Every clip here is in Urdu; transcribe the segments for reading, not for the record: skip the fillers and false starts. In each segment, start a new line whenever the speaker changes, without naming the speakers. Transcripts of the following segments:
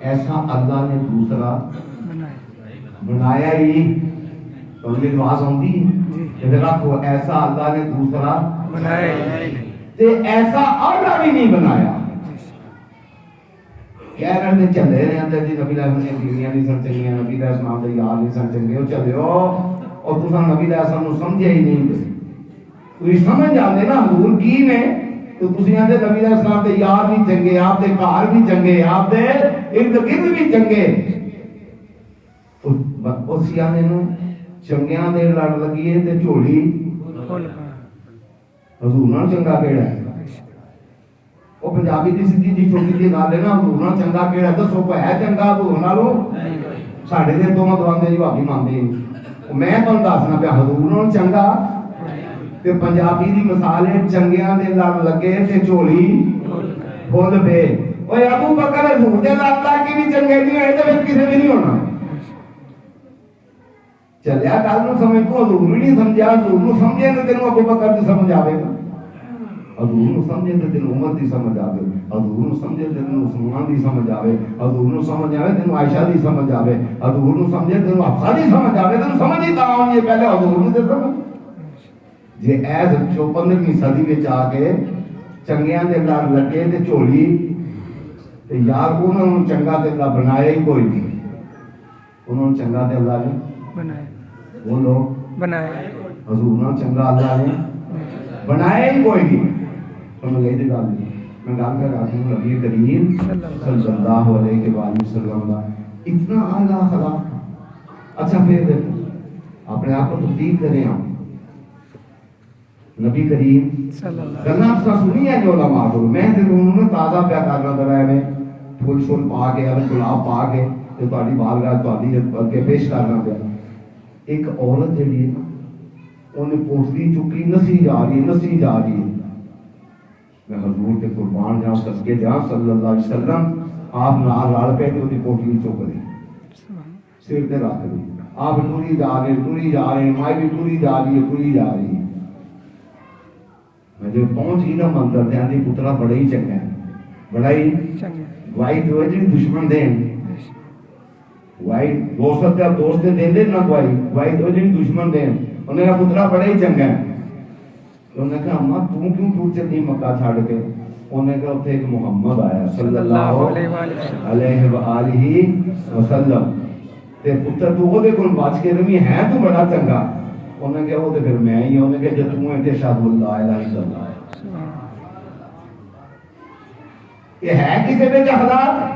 ایسا اللہ نے دوسرا بنایا ہی تو مجھے آواز آتی ہے رکھو ایسا اللہ نے دوسرا بنایا تے ایسا اللہ بھی نہیں بنایا کہہ رہے ہیں چلے رہے ہیں جی نبی علیہ السلام بیویاں نہیں سن چنگیاں نبی علیہ السلام دے یار نہیں سن چنگے وہ چلے ہو اور تساں نبی علیہ السلام کو سمجھے ہی نہیں کوئی سمجھ جاتے نا حضور کی نے تو تسی آندے نبی علیہ السلام دے یار بھی چنگے آپ دے گھر بھی چنگے آپ دے ارد گرد بھی چنگے اس سیانے نو چنگیاں دے لڑ لگیے تے جھولی حضور نال چنگا کیڑا ہے وہ پنجابی دی سیدھی جی چھوٹی جی گل ہے نا حضور نال چنگا کیڑا دسو کوئی ہے چنگا حضور نالوں ساڈے دے تو متواندے جی بھابی مانتے میں تانوں دسنا پیا حضور نال چنگا تے پنجابی دی مثال ہے چنگیاں دے لڑ لگے تے جھولی کھول پے اوے ابو بکر حضور دے لڑ لگ کے بھی چنگے نہیں ہوئے تے پھر کسے بھی نہیں ہونا چلیا گل نو سمجھ کو حضور بھی نہیں سمجھا حضور نو سمجھے تے تینوں ابو بکر دی سمجھ آوے گا حضور نو سمجھے تے تینوں عمر دی سمجھ آوے حضور نو سمجھے تے تینوں عثمان دی سمجھ آوے حضور نو سمجھ آوے تینوں عائشہ دی سمجھ آوے حضور نو سمجھے تینوں حفصہ دی سمجھ آوے تینوں سمجھ ہی تاں آونی ہے پہلے حضور نو تے سمجھ جے ایز 15ویں صدی وچ آ کے چنگیاں دے لڑ لگے تے جھولی تے یار انہاں نوں چنگا تے اللہ بنایا ہی کوئی نہیں انہاں نوں چنگا تے اللہ نے بنایا وہ لوگ بنایا حضور نال چنگا اللہ نے بنایا ہی کوئی نہیں سمجھ گئی تھی گل میں گل کر رہا ہوں نبی کریم صلی اللہ علیہ وسلم کا اتنا اعلیٰ اخلاق اچھا پھر اپنے آپ کو تصدیق کریں آپ نبی کریم گلاں آپ سنی ہے جو علماء کو میں صرف انہوں نے تازہ پیا کرنا درا میں پھول شول پا کے گلاب پا کے تے تہاڈی بارگاہ تہاڈی اگے پیش کرنا پیا ایک عورت جڑی ہے انہیں پوٹلی چکی نسی جا رہی ہے میں حضور کے قربان جہاں کر کے جہاں صلی اللہ علیہ وسلم آپ نال رل پہ تو پوٹلی چک دی سر تے رکھ دی آپ ٹری جا رہے ہیں مائی بھی ٹری جا رہی ہے میں جب پہنچ گئی نا مندر دے آندی پترا بڑا ہی چنگا ہے بڑا ہی گواہی تو ہے جی دشمن دین گواہی دوست تے دوست دے دے نہ گواہی تو جی دشمن دین انہیں کہا پترا بڑا ہی چنگا ہے انہوں نے کہا اماں تم کیوں ٹوٹ چلی مکہ چھاڑ کے انہوں نے کہا اتنے ایک محمد آیا صلی اللہ علیہ وآلہ وسلم تے پتر تو وہ دے کل بچ کے رمی ہے تو بڑا چنگا انہوں نے کہا وہ دے پھر میں ہی انہوں نے کہا جب تم ہے شاہد اللہ الہ الا اللہ یہ ہے کسی بے جہلات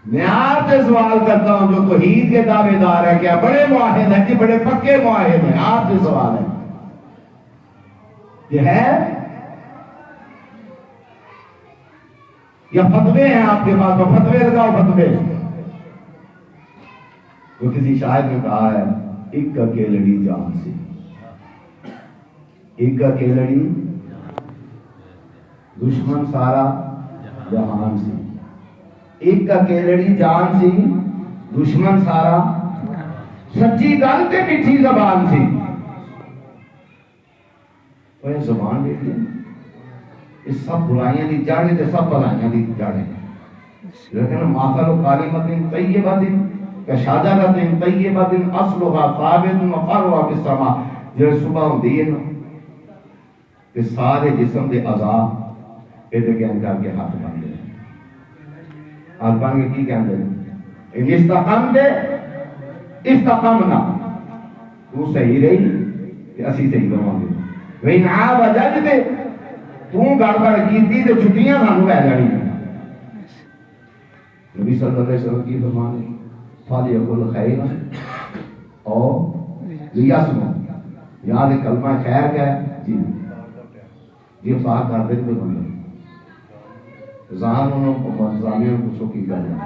میں آپ سے سوال کرتا ہوں جو توحید کے دعوے دار ہے کیا بڑے معاہد ہیں کہ بڑے پکے معاہد ہیں آپ سے سوال ہے یہ ہے یا فتوے ہیں آپ کے پاس فتوے لگاؤ فتوے وہ کسی شاعر نے کہا ہے ایک اکیلڑی جان سی ایک اکیلڑی دشمن سارا جہان سی ایک اکیلڑی جان سی دشمن سارا سچی گل تے میٹھی زبان سی وہ زبان دیکھ لیں اس سب برائیاں دی جڑیں تے سب بھلائیاں دی جڑیں لیکن ماثل کلمۃ طیبۃ کشجرۃ طیبۃ اصلها ثابت وفرعها فی السماء جو صبح ہوندی ہے نا کہ سارے جسم دے اعضاء ایدے کے کر کے ہاتھ باندھے ہاتھ باندھ کے کی کہندے ان استقامت استقامنا تو صحیح رہی کہ اسی صحیح رہواں گے وین عاب جج تے تو گڑبڑ کیتی تے چھٹیاں سانوں پے جانی نبی صلی اللہ علیہ وسلم کی فرمان ہے فالیقل خیر اور لیاسمع یاد کلمہ خیر کا ہے جی یہ فاق کر دے تو بندہ زہان انہوں کو زامیوں کو چوکی کر دیں